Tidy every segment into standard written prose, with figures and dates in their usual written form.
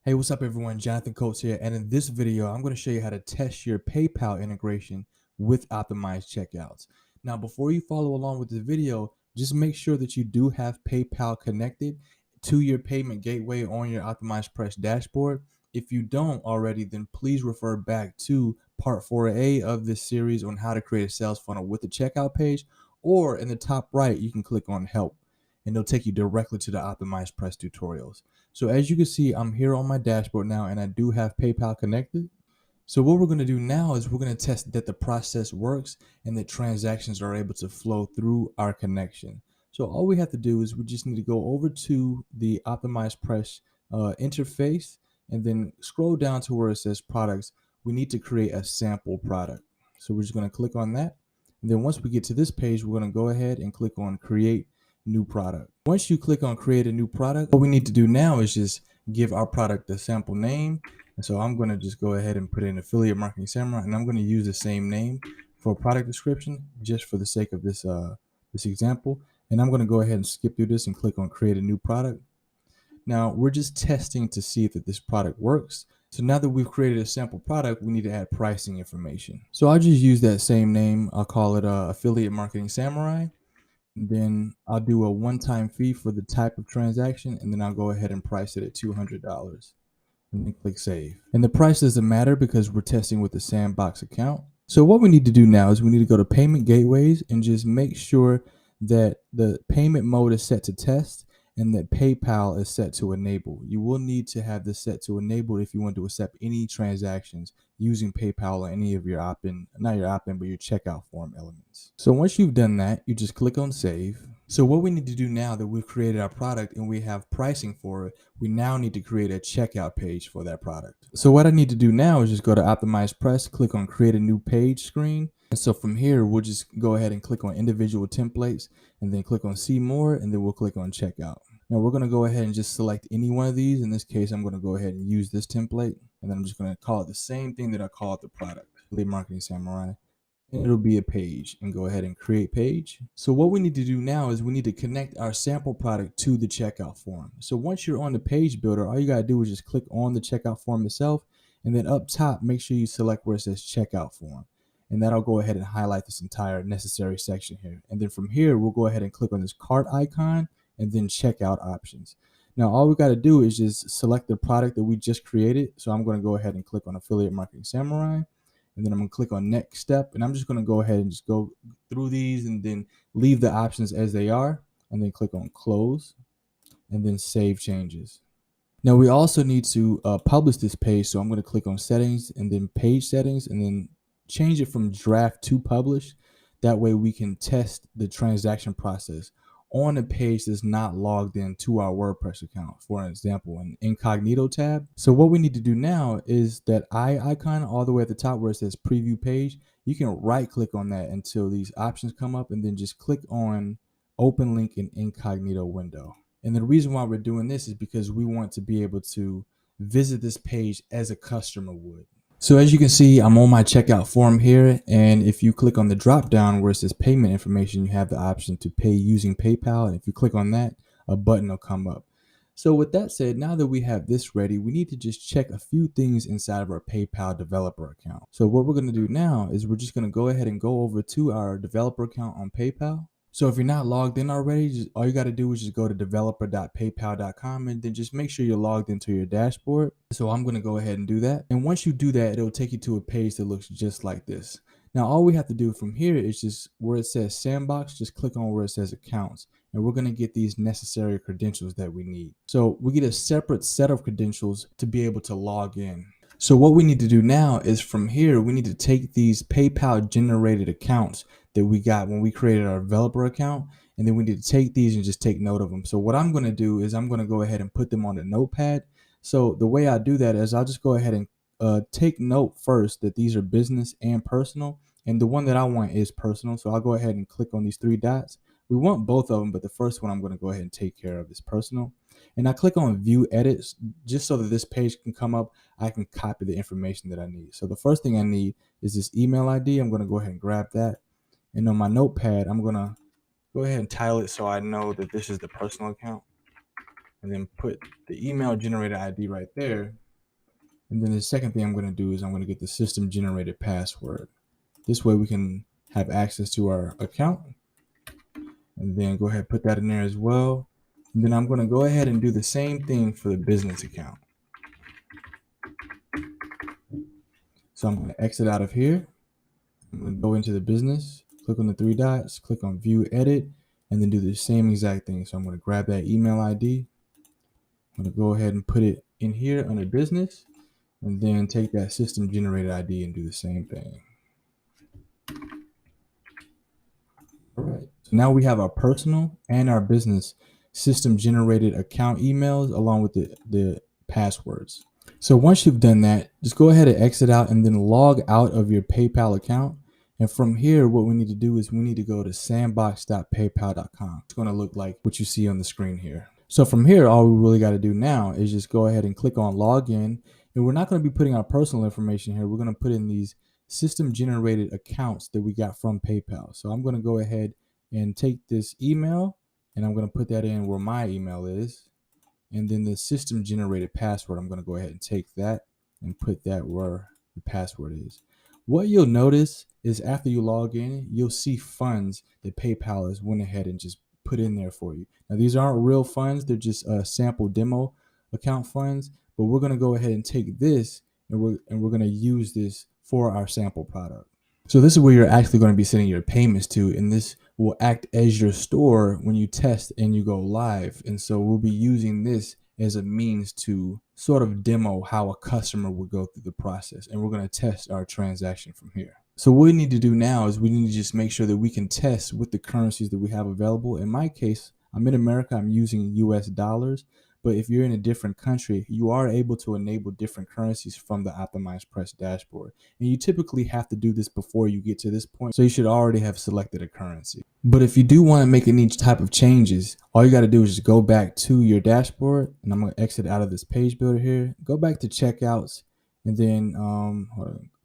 Hey, what's up everyone? Jonathan Coates here, and in this video, I'm going to show you how to test your PayPal integration with optimized checkouts. Now, before you follow along with the video, just make sure that you do have PayPal connected to your payment gateway on your optimizepress dashboard. If you don't already, then please refer back to part 4A of this series on how to create a sales funnel with a checkout page, or in the top right, you can click on help and it'll take you directly to the optimizepress tutorials. So as you can see, I'm here on my dashboard now and I do have PayPal connected. So what we're going to do now is we're going to test that the process works and that transactions are able to flow through our connection. So all we have to do is we just need to go over to the optimizepress interface and then scroll down to where it says products. We need to create a sample product. So we're just going to click on that. And then once we get to this page, we're going to go ahead and click on create new product. Once you click on create a new product, what we need to do now is just give our product a sample name. And so I'm going to just go ahead and put in Affiliate Marketing Samurai, and I'm going to use the same name for a product description just for the sake of this example. And I'm going to go ahead and skip through this and click on create a new product. Now we're just testing to see if this product works. So now that we've created a sample product, we need to add pricing information. So I'll just use that same name. I'll call it Affiliate Marketing Samurai. Then I'll do a one-time fee for the type of transaction, and then I'll go ahead and price it at $200 and then click save. And the price doesn't matter because we're testing with the Sandbox account. So what we need to do now is we need to go to payment gateways and just make sure that the payment mode is set to test and that PayPal is set to enable. You will need to have this set to enable if you want to accept any transactions using PayPal or any of your opt-in, not your opt-in, but your checkout form elements. So once you've done that, you just click on save. So what we need to do now that we've created our product and we have pricing for it, we now need to create a checkout page for that product. So what I need to do now is just go to optimizepress, click on create a new page screen. And so from here, we'll just go ahead and click on individual templates and then click on see more, and then we'll click on checkout. Now we're going to go ahead and just select any one of these. In this case, I'm going to go ahead and use this template, and then I'm just going to call it the same thing that I called the product, Lead Marketing Samurai. And it'll be a page, and go ahead and create page. So what we need to do now is we need to connect our sample product to the checkout form. So once you're on the page builder, all you got to do is just click on the checkout form itself, and then up top, make sure you select where it says checkout form. And that'll go ahead and highlight this entire necessary section here. And then from here, we'll go ahead and click on this cart icon and then checkout options. Now, all we got to do is just select the product that we just created. So I'm going to go ahead and click on Affiliate Marketing Samurai. And then I'm going to click on next step. And I'm just going to go ahead and just go through these and then leave the options as they are. And then click on close and then save changes. Now we also need to publish this page. So I'm going to click on settings and then page settings and then change it from draft to publish. That way we can test the transaction process on a page that's not logged into our WordPress account. For an example, an incognito tab. So what we need to do now is that eye icon all the way at the top where it says preview page. You can right click on that until these options come up, and then just click on open link in incognito window. And the reason why we're doing this is because we want to be able to visit this page as a customer would. So as you can see, I'm on my checkout form here, and if you click on the drop down where it says payment information, you have the option to pay using PayPal. And if you click on that, a button will come up. So with that said, now that we have this ready, we need to just check a few things inside of our PayPal developer account. So what we're going to do now is we're just going to go ahead and go over to our developer account on PayPal. So if you're not logged in already, all you got to do is just go to developer.paypal.com and then just make sure you're logged into your dashboard. So I'm going to go ahead and do that. And once you do that, it'll take you to a page that looks just like this. Now, all we have to do from here is just where it says Sandbox, just click on where it says accounts, and we're going to get these necessary credentials that we need. So we get a separate set of credentials to be able to log in. So what we need to do now is from here, we need to take these PayPal generated accounts that we got when we created our developer account, and then we need to take these and just take note of them. So what I'm going to do is I'm going to go ahead and put them on a notepad. So the way I do that is I'll just go ahead and take note first that these are business and personal, and the one that I want is personal. So I'll go ahead and click on these three dots. We want both of them, but the first one I'm going to go ahead and take care of is personal. And I click on view edits just so that this page can come up. I can copy the information that I need. So the first thing I need is this email ID. I'm going to go ahead and grab that. And on my notepad, I'm going to go ahead and title it so I know that this is the personal account. and then put the email generated ID right there. And then the second thing I'm going to do is I'm going to get the system generated password. This way we can have access to our account, and then go ahead and put that in there as well. And then I'm going to go ahead and do the same thing for the business account. So I'm going to exit out of here. I'm going to go into the business, click on the three dots, click on view edit, and then do the same exact thing. So I'm going to grab that email ID. I'm going to go ahead and put it in here under business, and then take that system generated ID and do the same thing. All right. So now we have our personal and our business system generated account emails along with the passwords. So once you've done that, just go ahead and exit out and then log out of your PayPal account. And from here, what we need to do is we need to go to sandbox.paypal.com. It's going to look like what you see on the screen here. So from here, all we really got to do now is just go ahead and click on login. And we're not going to be putting our personal information here. We're going to put in these system generated accounts that we got from PayPal. So I'm going to go ahead and take this email and I'm going to put that in where my email is. And then the system generated password, I'm going to go ahead and take that and put that where the password is. What you'll notice is after you log in, you'll see funds that PayPal has went ahead and just put in there for you. Now, these aren't real funds. They're just sample demo account funds, but we're going to go ahead and take this and we're going to use this for our sample product. So this is where you're actually going to be sending your payments to, and this will act as your store when you test and you go live. And so we'll be using this as a means to sort of demo how a customer would go through the process. And we're going to test our transaction from here. So what we need to do now is we need to just make sure that we can test with the currencies that we have available. In my case, I'm in America, I'm using US dollars. But if you're in a different country, you are able to enable different currencies from the optimizepress dashboard. And you typically have to do this before you get to this point. So you should already have selected a currency. But if you do want to make any type of changes, all you got to do is just go back to your dashboard. And I'm going to exit out of this page builder here. Go back to checkouts. And then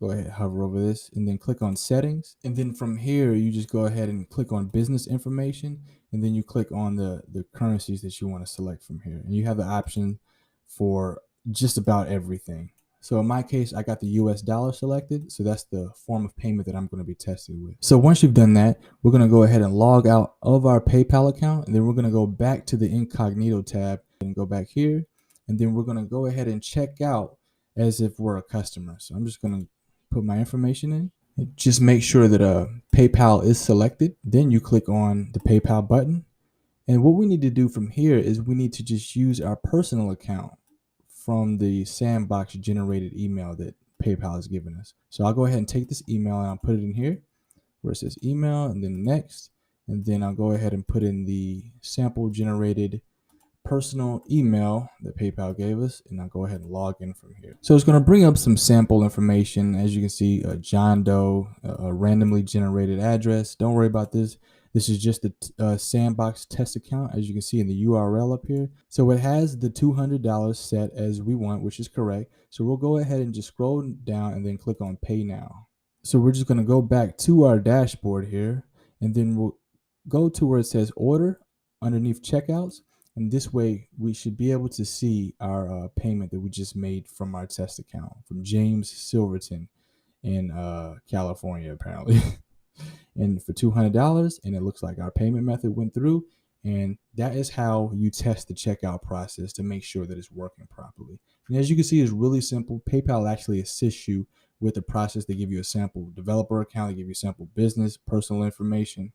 go ahead, hover over this and then click on settings. And then from here, you just go ahead and click on business information. And then you click on the currencies that you want to select from here. And you have the option for just about everything. So in my case, I got the US dollar selected. So that's the form of payment that I'm going to be testing with. So once you've done that, we're going to go ahead and log out of our PayPal account. And then we're going to go back to the incognito tab and go back here. And then we're going to go ahead and check out as if we're a customer. So I'm just going to put my information in. Just make sure that PayPal is selected. Then you click on the PayPal button. And what we need to do from here is we need to just use our personal account from the Sandbox generated email that PayPal has given us. So I'll go ahead and take this email and I'll put it in here where it says email and then next. And then I'll go ahead and put in the sample generated personal email that PayPal gave us, and I'll go ahead and log in from here. So it's going to bring up some sample information. As you can see, John Doe, a randomly generated address. Don't worry about this. This is just the Sandbox test account, as you can see in the URL up here. So it has the $200 set as we want, which is correct. So we'll go ahead and just scroll down and then click on Pay Now. So we're just going to go back to our dashboard here, and then we'll go to where it says Order underneath Checkouts. And this way, we should be able to see our payment that we just made from our test account from James Silverton in California, apparently. And for $200, and it looks like our payment method went through. And that is how you test the checkout process to make sure that it's working properly. And as you can see, it's really simple. PayPal actually assists you with the process. They give you a sample developer account, they give you sample business, personal information.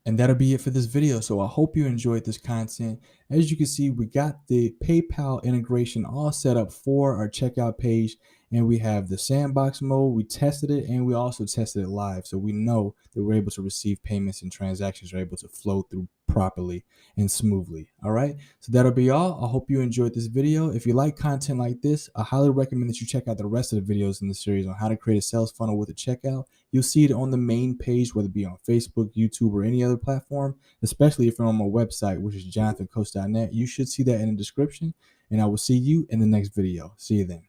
And that'll be it for this video. So I hope you enjoyed this content. As you can see, we got the PayPal integration all set up for our checkout page. And we have the Sandbox mode. We tested it and we also tested it live. So we know that we're able to receive payments and transactions are able to flow through properly and smoothly. All right. So that'll be all. I hope you enjoyed this video. If you like content like this, I highly recommend that you check out the rest of the videos in the series on how to create a sales funnel with a checkout. You'll see it on the main page, whether it be on Facebook, YouTube, or any other platform, especially if you're on my website, which is jonathancoast.net. You should see that in the description, and I will see you in the next video. See you then.